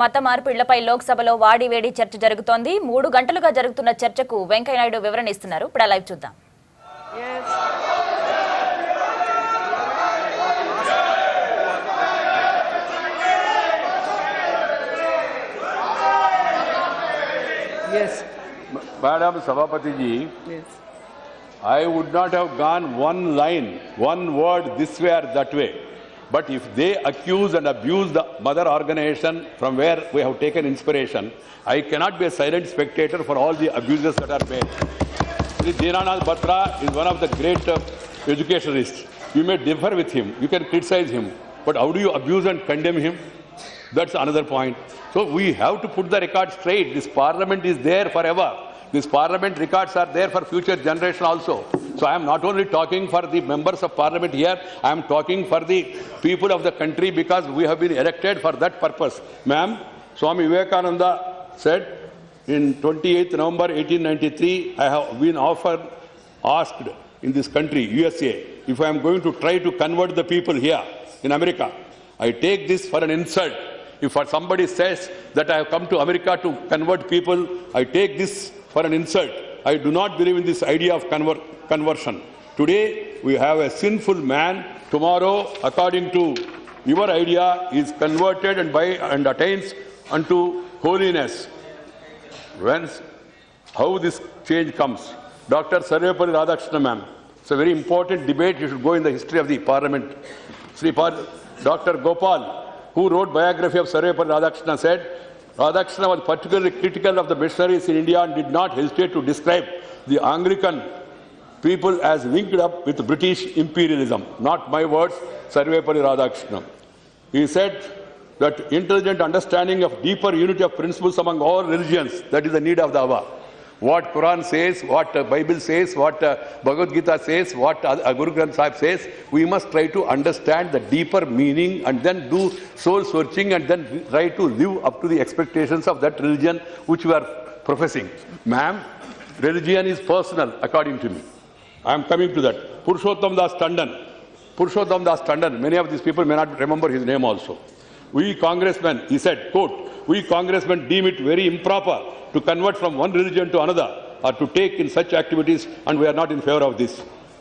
మత మార్పిళ్లపై లోక్సభలో వాడివేడి చర్చ జరుగుతోంది. 3 గంటలుగా జరుగుతున్న చర్చకు వెంకయ్యనాయుడు వివరణ ఇస్తున్నారు. ఇప్పుడు లైవ్ చూద్దాం. Yes. Madam Sabapati ji, Yes. I would not have gone one line, one word this way or that way. But if they accuse and abuse the mother organization from where we have taken inspiration, I cannot be a silent spectator for all the abuses that are made. Sri Dinanath Batra is one of the great educationalists. You may differ with him, you can criticize him, but how do you abuse and condemn him? That's another point. So we have to put the record straight. This parliament is there forever. This parliament records are there for future generation also. So I am not only talking for the members of parliament here, I am talking for the people of the country because we have been elected for that purpose. Ma'am, Swami Vivekananda said in 28th November 1893, I have been asked in this country, USA, if I am going to try to convert the people here in America. I take this for an insult. If somebody says that I have come to America to convert people, I take this for an insult. I do not believe in this idea of conversion. Today, we have a sinful man. Tomorrow, according to your idea, is converted and attains unto holiness. How this change comes? Dr. Sarvepalli Radhakrishnan, ma'am. It's a very important debate. You should go in the history of the parliament. Dr. Gopal, who wrote biography of Sarvepalli Radhakrishnan, said Radhakrishnan was particularly critical of the missionaries in India and did not hesitate to describe the Anglican people as linked up with British imperialism. Not my words, Sarvepalli Radhakrishnan. He said that intelligent understanding of deeper unity of principles among all religions, that is the need of the hour. What Quran says, what Bible says, what Bhagavad Gita says, what Guru Granth Sahib says, we must try to understand the deeper meaning and then do soul searching and then try to live up to the expectations of that religion which we are professing. Ma'am, religion is personal according to me. I am coming to that. Purushottam Das Tandon, many of these people may not remember his name also. We congressmen, he said, quote, we congressmen deem it very improper to convert from one religion to another or to take in such activities, and we are not in favor of this.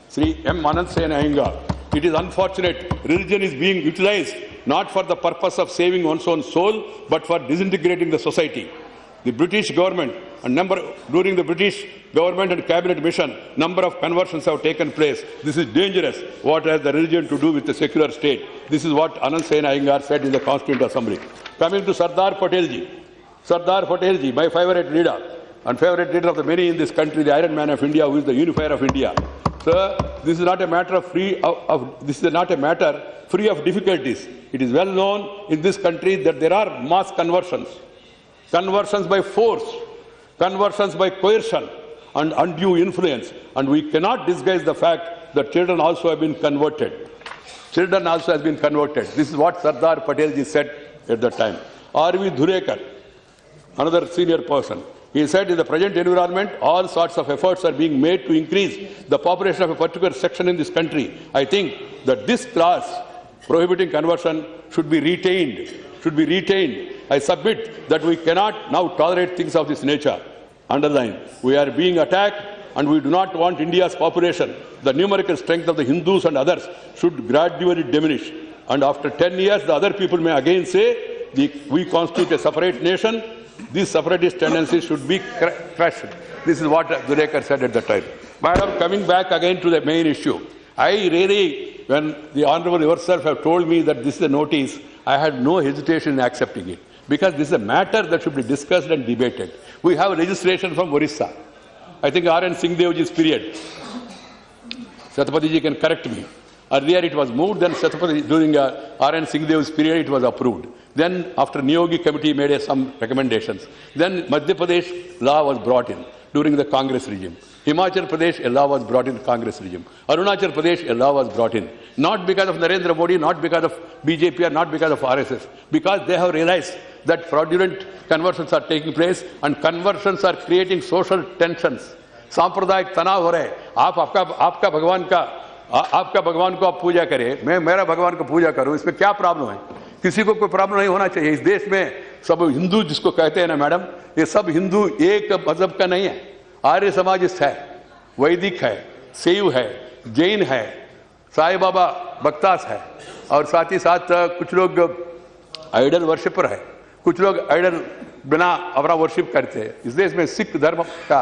Sri M. Anant Sen Iyengar, it is unfortunate religion is being utilized not for the purpose of saving one's own soul, but for disintegrating the society. The British government during the British government and cabinet mission, number of conversions have taken place. This is dangerous. What has the religion to do with the secular state? This is what Anant Sen Iyengar said in the Constituent Assembly. Coming to Sardar Patel ji, my favorite leader and favorite leader of the many in this country, the Iron Man of India, who is the unifier of India. Sir, this is not a matter free of difficulties. It is well known in this country that there are mass conversions by force, conversions by coercion and undue influence, and we cannot disguise the fact that children also have been converted. This is what Sardar Patel ji said at that time. R.V. Dhurekar, another senior person, he said in the present environment, all sorts of efforts are being made to increase the population of a particular section in this country. I think that this clause prohibiting conversion should be retained. I submit that we cannot now tolerate things of this nature. Underline, we are being attacked and we do not want India's population, the numerical strength of the Hindus and others, should gradually diminish. And after 10 years, the other people may again say, we constitute a separate nation. These separatist tendencies should be crushed. This is what Dhurekar said at the time. Madam, coming back again to the main issue, when the Honorable yourself have told me that this is a notice, I had no hesitation in accepting it. Because this is a matter that should be discussed and debated. We have legislation from Orissa. I think R.N. Singhdeoji's period. Satyapati ji can correct me. Earlier it was moved, then during R.N. Singhdeoji's period it was approved. Then after Niyogi committee made some recommendations. Then Madhya Pradesh law was brought in during the Congress regime. Himachal Pradesh, a law was brought in Congress regime. Arunachal Pradesh, a law was brought in. Not because of Narendra Modi, not because of BJP or not because of RSS. Because they have realized that fraudulent conversions are taking place and conversions are creating social tensions. सांप्रदायिक तनाव हो रहे हैं। आपका भगवान को आप पूजा करें, मैं मेरा भगवान को पूजा करूं, इसमें क्या प्रॉब्लम है? किसी को कोई प्रॉब्लम नहीं होना चाहिए। इस देश में सब हिंदू जिसको कहते हैं ना मैडम, ये सब हिंदू एक मजहब का नहीं है। आर्य समाजिस्ट है, वैदिक है, शैव है, जैन है, साईं बाबा बक्तास है, और साथ ही साथ कुछ लोग आइडल वर्शिपर है, कुछ लोग आइडल बिना अपना वर्शिप करते हैं। इस देश में सिख धर्म का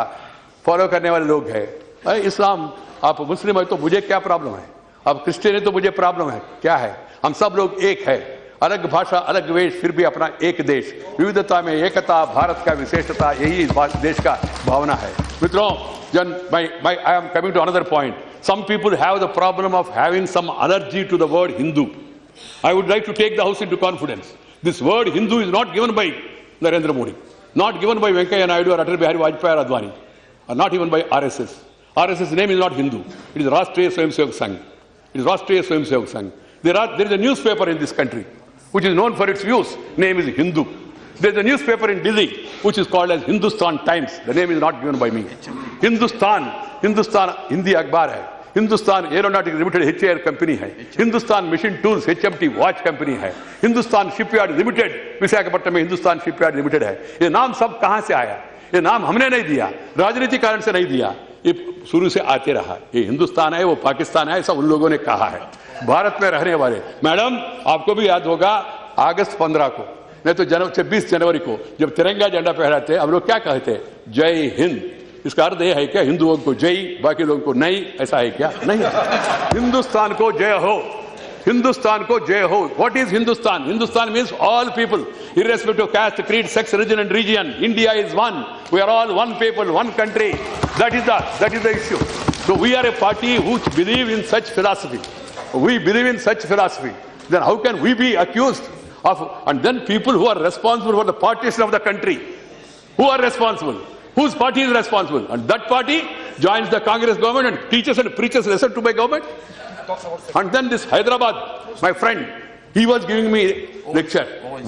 फॉलो करने वाले लोग हैं। इस्लाम, आप मुस्लिम है तो मुझे क्या प्रॉब्लम है, आप क्रिश्चियन है तो मुझे प्रॉब्लम है, क्या है? हम सब लोग एक है, अलग भाषा अलग वेश, फिर भी अपना एक देश, विविधता में एकता, भारत का विशेषता, यही इस देश का भावना है। मित्रों, I am coming to another point. Some people have the problem of having some allergy to the word Hindu. I would like to take the house into confidence. This word Hindu is not given by Narendra Modi, not given by Venkaiah Naidu or Atal Bihari Vajpayee or Advani, or not even by RSS. RSS name is not Hindu. It is Rashtriya Swayamsevak Sangh. It is Rashtriya Swayamsevak Sangh. There is a newspaper in this country which is known for its views. Name is Hindu. There is a newspaper in Delhi which is called as Hindustan Times. The name is not given by me. Hindustan Hindi अखबार है। Hindustan aeronautics limited HAL company है। Hindustan machine tools HMT watch company है। Hindustan shipyard limited Visakhapatnam में Hindustan shipyard limited है। ये नाम सब कहां से आया? ये नाम हमने नहीं दिया, राजनीतिक कारण से नहीं दिया, ये शुरू से आते रहा। ये हिंदुस्तान है, वो पाकिस्तान है, ऐसा उन लोगों ने कहा है। भारत में रहने वाले, मैडम आपको भी याद होगा अगस्त 15 को, नहीं तो 26 जनवरी को जब तिरंगा झंडा फहराते हम लोग क्या कहते? जय हिंद। इसका अर्थ यह है क्या हिंदुओं को जय, बाकी लोगों को नहीं? ऐसा है क्या? नहीं। हिंदुस्तान को जय हो, हिंदुस्तान को जय हो। What is Hindustan? Hindustan means all people, irrespective of caste, creed, sex, religion and region. India is one. We are all one people, one country. That is the issue. So we are a party which believe in such philosophy. We believe in such philosophy. Then how can we be accused of? And then people who are responsible for the partition of the country, who are responsible? Whose party is responsible? And that party joins the Congress government and teaches and preaches lesson to my government. And then this Hyderabad, my friend, he was giving me lecture.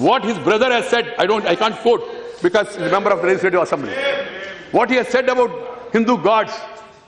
What his brother has said, I can't quote because he's a member of the Legislative Assembly. What he has said about Hindu gods,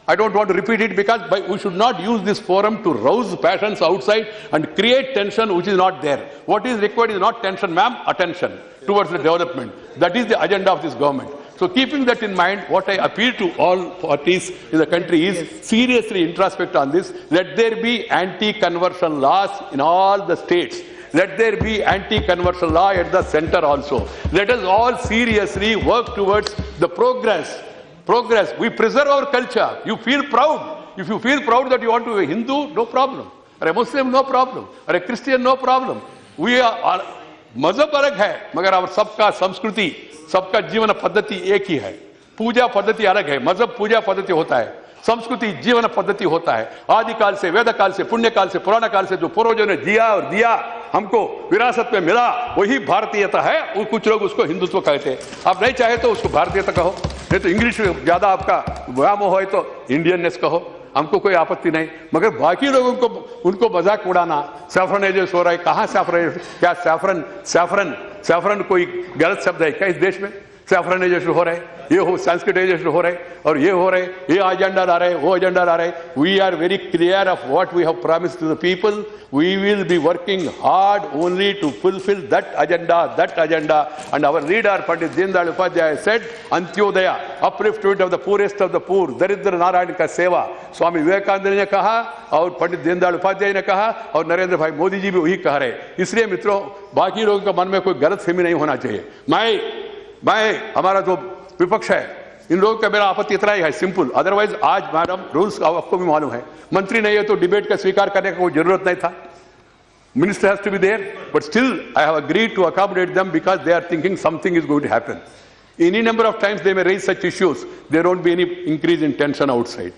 I don't want to repeat it because we should not use this forum to rouse passions outside and create tension which is not there. What is required is not tension, ma'am, attention towards the development. That is the agenda of this government. So keeping that in mind, what I appeal to all parties in the country is seriously introspect on this. Let there be anti-conversion laws in all the states. Let there be anti-conversion law at the center also. Let us all seriously work towards the progress. We preserve our culture. You feel proud. If you feel proud that you want to be a Hindu, no problem. Or a Muslim, no problem. Or a Christian, no problem. We are मजहब अलग है, मगर अब सबका संस्कृति, सबका जीवन पद्धति एक ही है। पूजा पद्धति अलग है, मजहब पूजा पद्धति होता है, संस्कृति जीवन पद्धति होता है। आदिकाल से, वेद काल से, पुण्य काल से, पुराण काल से जो पूर्वजों ने जिया और दिया हमको विरासत में मिला, वही भारतीयता है। और कुछ लोग उसको हिंदुत्व कहते हैं। आप नहीं चाहे तो उसको भारतीयता कहो, नहीं तो इंग्लिश में ज्यादा आपका व्यामोह है तो इंडियननेस कहो, हमको कोई आपत्ति नहीं। मगर बाकी लोगों को उनको मजाक उड़ाना, सैफ्रनाइजेशन हो रहा है, कहाँ सैफ्रनाइजेशन? क्या सैफरन कोई गलत शब्द है क्या इस देश में? सैफ्रनाइजेशन हो रहा है, ये हो संस्कृताइजेशन हो रहा है, और ये हो रहा है, ये एजेंडा ला रहे हैं, वो एजेंडा ला रहे हैं। We are very clear of what we have promised to the people. We will be working hard only to fulfill that agenda. And our leader Pandit Deendayal Upadhyaya said, Antyodaya, upliftment of the poorest of the poor, Daridra Narayan ka seva. Swami Vivekananda ने कहा और पंडित दीनदयाल उपाध्याय ने कहा और नरेंद्र भाई मोदी जी भी वही कह रहे। इसलिए मित्रों, बाकी लोगों के मन में कोई गलतफहमी नहीं होना चाहिए। मैं हमारा जो विपक्ष है, इन लोगों का मेरा आपत्ति इतना ही है, सिंपल। अदरवाइज आज मैडम रूल्स आपको भी मालूम है, मंत्री नहीं है तो डिबेट का स्वीकार करने का कोई जरूरत नहीं था। Minister has to be there, but still I have agreed to accommodate them because they are thinking something is going to happen. Any number of times they may raise such issues, there won't be any increase in tension outside.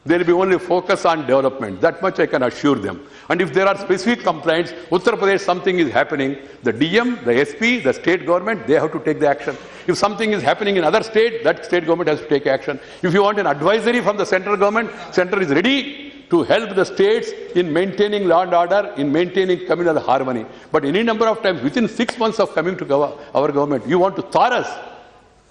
There will be only focus on development. That much I can assure them. And if there are specific complaints, Uttar Pradesh something is happening, the DM, the SP, the state government, they have to take the action. If something is happening in other state, that state government has to take action. If you want an advisory from the central government, center is ready to help the states in maintaining law and order, in maintaining communal harmony. But any number of times, within 6 months of coming to our government, you want to tar us?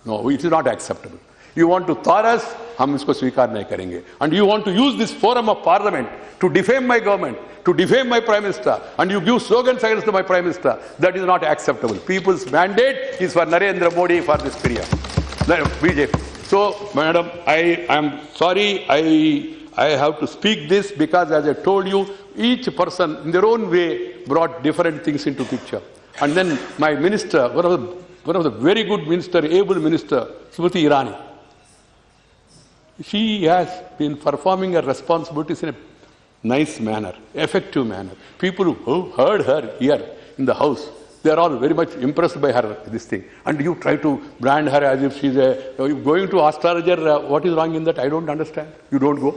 No, it is not acceptable. You want to tar us, हम इसको स्वीकार नहीं करेंगे. And you want to use this forum of parliament to defame my government, to defame my prime minister, and you give slogans against my prime minister. That is not acceptable. People's mandate is for Narendra Modi for this period. BJP. So, madam, I am sorry, I have to speak this because, as I told you, each person in their own way brought different things into picture. And then my minister, one of the very good minister, able minister, Smriti Irani, she has been performing her responsibilities in a nice manner, effective manner. People who heard her here in the house, they are all very much impressed by her, this thing. And you try to brand her as if she's going to astrologer. What is wrong in that? I don't understand. You don't go.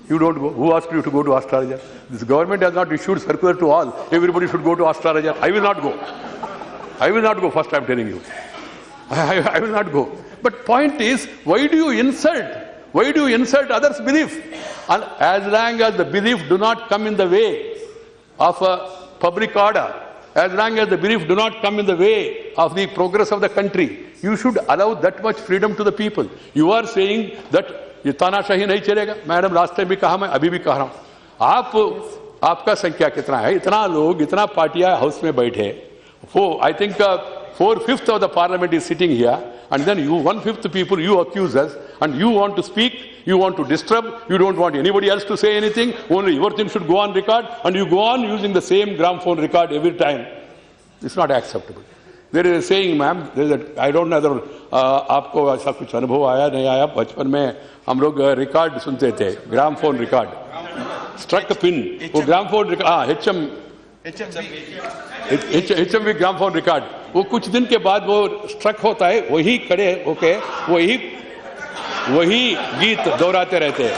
You don't go. Who asked you to go to astrologer? This government has not issued circular to all. Everybody should go to astrologer. I will not go. I will not go. First, I am telling you. I will not go. But point is, why do you insult? Why do you insult others' belief? And as long as the belief do not come in the way of a public order, as long as the belief do not come in the way of the progress of the country, you should allow that much freedom to the people. You are saying that ये तानाशाही नहीं चलेगा. Madam last time भी कहा, मैं अभी भी कह रहा हूं. आपका संख्या कितना है? इतना लोग, इतना पार्टियां हाउस में बैठे. I think 4/5 of the parliament is sitting here, and then you 1/5 people you accuse us, and you want to speak, you want to disturb, you don't want anybody else to say anything. Only your thing should go on record, and you go on using the same gramophone record every time. It's not acceptable. There is a saying, ma'am, I don't know whether आपको ऐसा कुछ अनुभव आया नहीं आया. बचपन में हम लोग रिकॉर्ड सुनते थे, ग्रामफोन रिकॉर्ड, स्ट्रक पिन, वो gramophone record, HMV gramophone record, वो कुछ दिन के बाद वो स्ट्रक होता है, वही खड़े होके वही गीत दोहराते रहते हैं.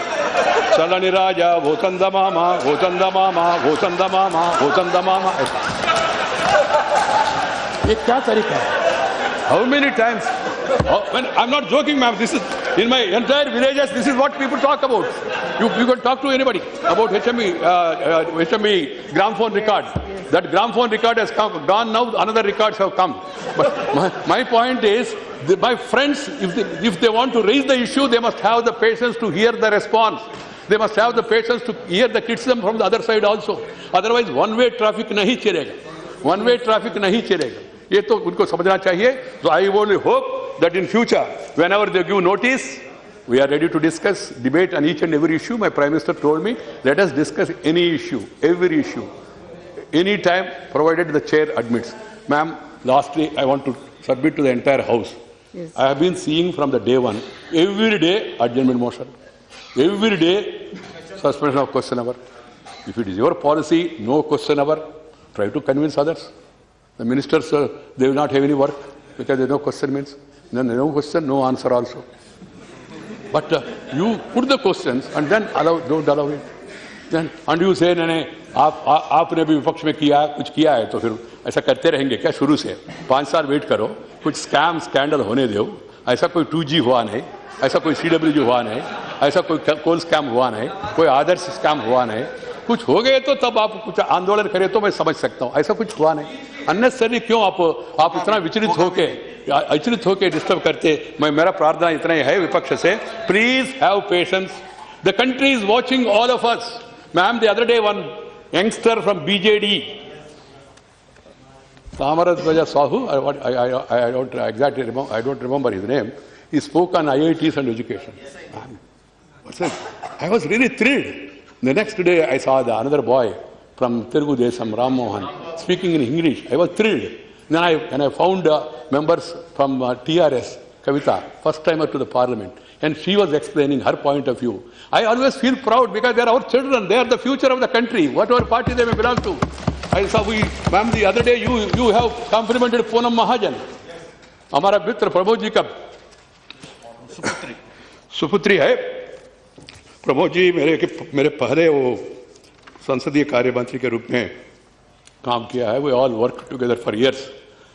चलनी राजा वो चंदा मामा, वो चंदा मामा, वो चंदा मामा, वो चंदा मामा. ये क्या तरीका है? How many times? I'm not joking, ma'am. This is in my entire villages. This is what people talk about. You can talk to anybody about HME gramophone record. That gramophone record has gone now. Another records have come. But my point is, my friends, if they want to raise the issue, they must have the patience to hear the response. They must have the patience to hear the criticism from the other side also. Otherwise, one-way traffic नहीं चलेगा. One-way traffic नहीं चलेगा. ये तो उनको समझना चाहिए. So I only hope that in future, whenever they give notice, we are ready to discuss, debate on each and every issue. My Prime Minister told me, let us discuss any issue, every issue, any time, provided the chair admits. Ma'am, lastly, I want to submit to the entire House. Yes. I have been seeing from the day one, every day adjournment motion, every day suspension of question hour. If it is your policy, no question hour, try to convince others. The ministers, they will not have any work because there no question means. Then no question, no answer also. But you put the questions and then don't allow it. Then, and you say, नहीं, आपने भी विपक्ष में कुछ किया है, तो फिर ऐसा करते रहेंगे क्या? शुरू से 5 साल वेट करो, कुछ स्कैम स्कैंडल होने दो. ऐसा कोई 2G हुआ नहीं, ऐसा कोई CWG हुआ नहीं, ऐसा कोई कोल स्कैम हुआ नहीं, कोई आदर्श स्कैम हुआ नहीं. कुछ हो गए तो तब आप कुछ आंदोलन करें तो मैं समझ सकता हूं. ऐसा कुछ हुआ नहीं. अननेसेसरी क्यों आप इतना विचलित होके डिस्टर्ब करते? मेरा प्रार्थना इतना ही है विपक्ष से, please have patience. The country is watching all of us. Ma'am, the other day one youngster from BJD, Samaraj Sahu, I don't remember his name. He spoke on IITs and education. I was really thrilled. The next day, I saw another boy from Telugu Desam, Ram Mohan, speaking in English. I was thrilled. Then I found members from TRS, Kavita, first timer to the parliament, and she was explaining her point of view. I always feel proud because they are our children. They are the future of the country, whatever party they may belong to. I saw ma'am, the other day you have complimented Poonam Mahajan. हमारा मित्र प्रमोद जी का सुपुत्री है. प्रमोद जी मेरे पहले वो संसदीय कार्य मंत्री के रूप में काम किया है. We all worked together for years.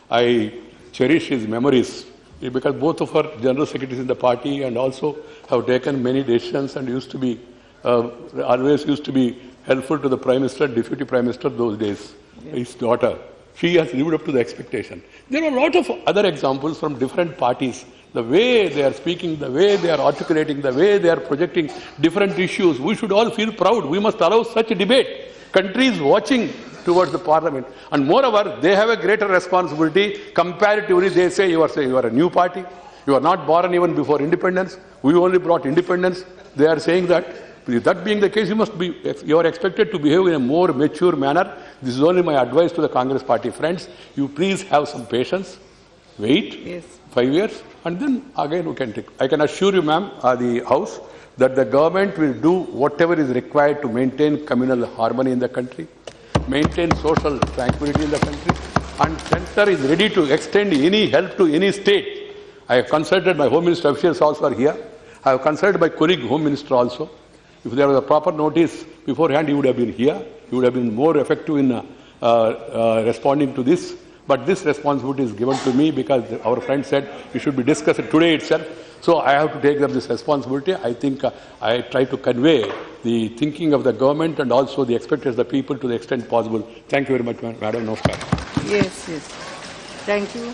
I cherish his memories because both of our general secretaries in the party and also have taken many decisions and always used to be helpful to the Prime Minister, Deputy Prime Minister those days. His daughter, she has lived up to the expectation. There are a lot of other examples from different parties, the way they are speaking, the way they are articulating, the way they are projecting different issues, we should all feel proud. We must allow such a debate. Country is watching towards the parliament. And moreover, they have a greater responsibility. Comparatively, they say you are a new party. You are not born even before independence. We only brought independence. They are saying that. That being the case, you are expected to behave in a more mature manner. This is only my advice to the Congress party friends. You please have some patience. Wait. Yes. 5 years, and then again we can take. I can assure you, ma'am, the House, that the government will do whatever is required to maintain communal harmony in the country, maintain social tranquility in the country, and Centre is ready to extend any help to any state. I have consulted my Home Minister officials also are here. I have consulted my colleague Home Minister also. If there was a proper notice beforehand, he would have been here. He would have been more effective in responding to this. But this responsibility is given to me because our friend said it should be discussed today itself. So I have to take up this responsibility. I think I try to convey the thinking of the government and also the expectations of the people to the extent possible. Thank you very much, Madam Namaskar. Yes, yes. Thank you.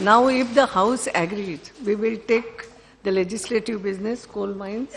Now, if the House agrees, we will take the legislative business, coal mines.